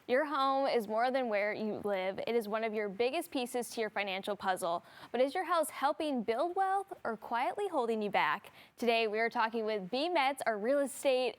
Your home is more than where you live. It is one of your biggest pieces to your financial puzzle. But is your house helping build wealth or quietly holding you back? Today, we are talking with B. Metz, our real estate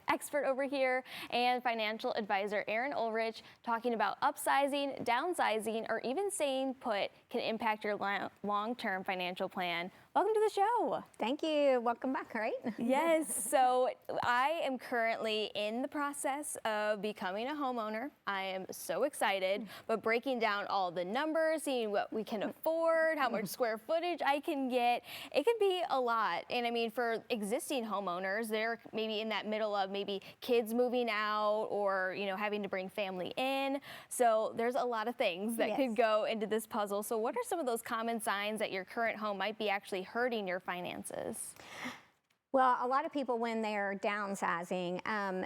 expert over here, and financial advisor Erin Ulrich, talking about upsizing, downsizing, or even staying put can impact your long-term financial plan. Welcome to the show. Thank you. Welcome back, right? Yes. So I am currently in the process of becoming a homeowner. I am so excited, but breaking down all the numbers, seeing what we can afford, how much square footage I can get, it can be a lot. And I mean, for existing homeowners, they're maybe in that middle of maybe kids moving out or, you know, having to bring family in. So there's a lot of things that could go into this puzzle. So what are some of those common signs that your current home might be actually hurting your finances? Well, a lot of people, when they're downsizing,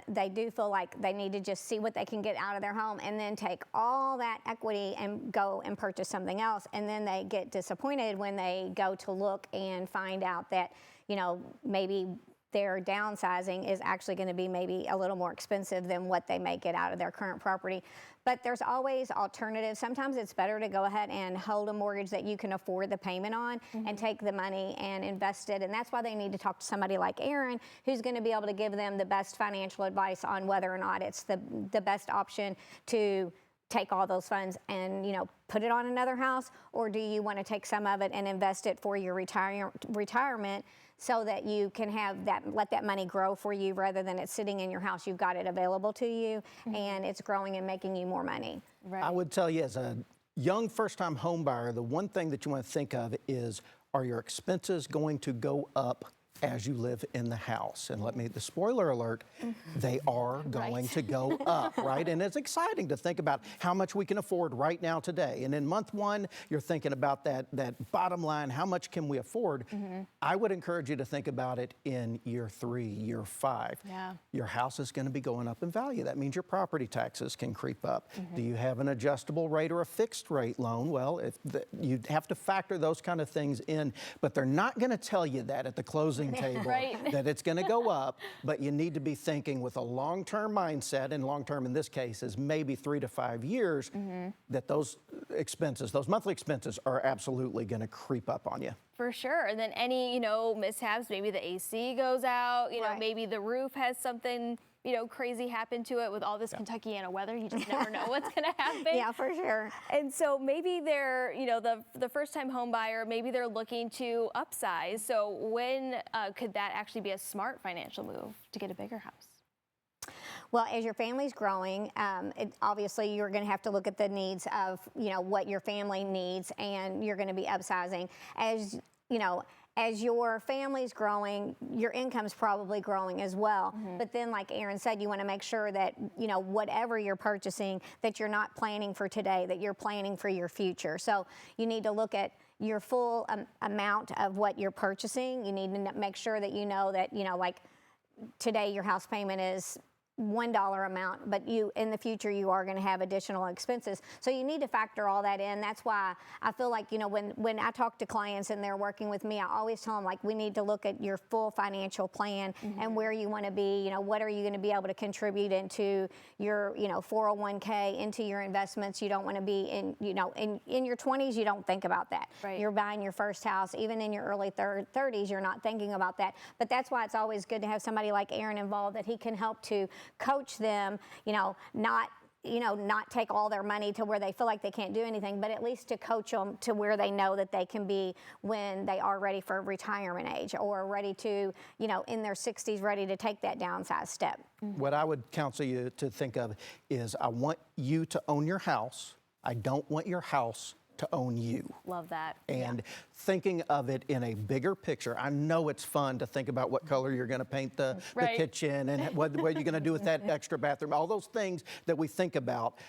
they do feel like they need to just see what they can get out of their home and then take all that equity and go and purchase something else. And then they get disappointed when they go to look and find out that, you know, maybe their downsizing is actually going to be maybe a little more expensive than what they may get out of their current property. But there's always alternatives. Sometimes it's better to go ahead and hold a mortgage that you can afford the payment on and take the money and invest it. And that's why they need to talk to somebody like Erin, who's going to be able to give them the best financial advice on whether or not it's the best option to take all those funds and, you know, put it on another house, or do you want to take some of it and invest it for your retirement so that you can have that, let that money grow for you rather than it sitting in your house. You've got it available to you and it's growing and making you more money. Right. I would tell you, as a young first-time home buyer, the one thing that you want to think of is, are your expenses going to go up as you live in the house? And let me, the spoiler alert, they are going to go up, right? And it's exciting to think about how much we can afford right now today. And in month one, you're thinking about that bottom line, how much can we afford? I would encourage you to think about it in year 3, year 5. Yeah. Your house is going to be going up in value. That means your property taxes can creep up. Do you have an adjustable rate or a fixed rate loan? Well, you have to factor those kind of things in, but they're not going to tell you that at the closing table, that it's going to go up, but you need to be thinking with a long-term mindset, and long-term in this case is maybe 3 to 5 years, that those expenses, those monthly expenses are absolutely going to creep up on you. For sure. And then any, you know, mishaps, maybe the AC goes out, you know, maybe the roof has something, you know, crazy happen to it with all this Kentuckiana weather. You just never know what's going to happen. Yeah, for sure. And so maybe they're, you know, the first-time home buyer, maybe they're looking to upsize. So when could that actually be a smart financial move to get a bigger house? Well, as your family's growing, obviously you're going to have to look at the needs of, you know, what your family needs, and you're going to be upsizing. As, you know, as your family's growing, your income's probably growing as well. But then, like Erin said, you want to make sure that, you know, whatever you're purchasing, that you're not planning for today, that you're planning for your future. So you need to look at your full amount of what you're purchasing. You need to make sure that you know that, you know, like today your house payment is $1 amount, but in the future you are going to have additional expenses. So you need to factor all that in. That's why I feel like, you know, when I talk to clients and they're working with me, I always tell them, like, we need to look at your full financial plan and where you want to be. You know, what are you going to be able to contribute into your, you know, 401k, into your investments. You don't want to be in, you know, in your 20s, you don't think about that. Right. You're buying your first house. Even in your early 30s, you're not thinking about that. But that's why it's always good to have somebody like Erin involved, that he can help to coach them, you know, not take all their money to where they feel like they can't do anything, but at least to coach them to where they know that they can be when they are ready for retirement age, or ready to, you know, in their 60s, ready to take that downsize step. What I would counsel you to think of is, I want you to own your house. I don't want your house to own you. Love that. And thinking of it in a bigger picture. I know it's fun to think about what color you're going to paint the kitchen, and what you're going to do with that extra bathroom. All those things that we think about,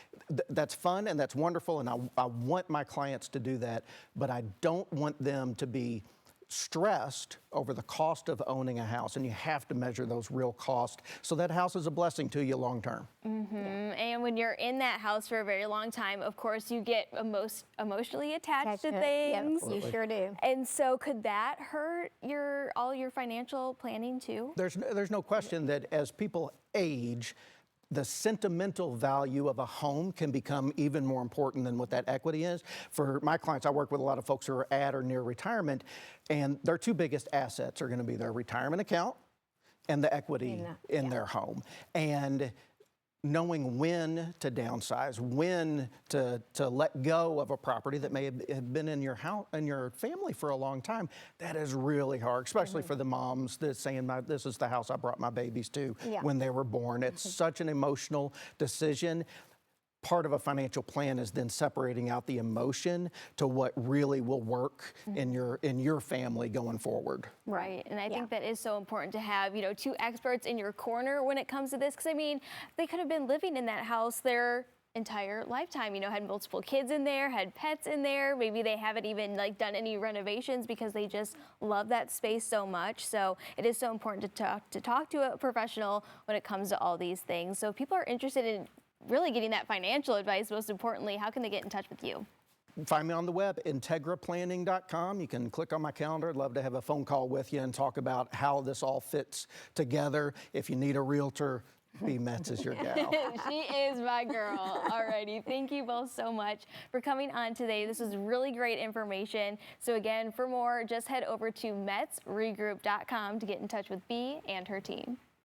that's fun and that's wonderful, and I want my clients to do that, but I don't want them to be stressed over the cost of owning a house, and you have to measure those real costs so that house is a blessing to you long term. And when you're in that house for a very long time, of course, you get emotionally attached to things. Yep, you sure do. And so could that hurt all your financial planning too? There's no question that as people age, the sentimental value of a home can become even more important than what that equity is. For my clients, I work with a lot of folks who are at or near retirement, and their two biggest assets are going to be their retirement account and the equity in their home. And knowing when to downsize, when to let go of a property that may have been in your house and your family for a long time, that is really hard, especially for the moms that's saying, this is the house I brought my babies to when they were born. It's such an emotional decision. Part of a financial plan is then separating out the emotion to what really will work in your family going forward. Right, and I think that is so important to have, you know, two experts in your corner when it comes to this, because I mean, they could have been living in that house their entire lifetime, you know, had multiple kids in there, had pets in there, maybe they haven't even like done any renovations because they just love that space so much. So it is so important to talk to a professional when it comes to all these things. So if people are interested in really getting that financial advice, most importantly, how can they get in touch with you? Find me on the web, integraplanning.com. You can click on my calendar. I'd love to have a phone call with you and talk about how this all fits together. If you need a realtor, B. Metz is your gal. She is my girl. Alrighty, thank you both so much for coming on today. This was really great information. So again, for more, just head over to metzregroup.com to get in touch with B and her team.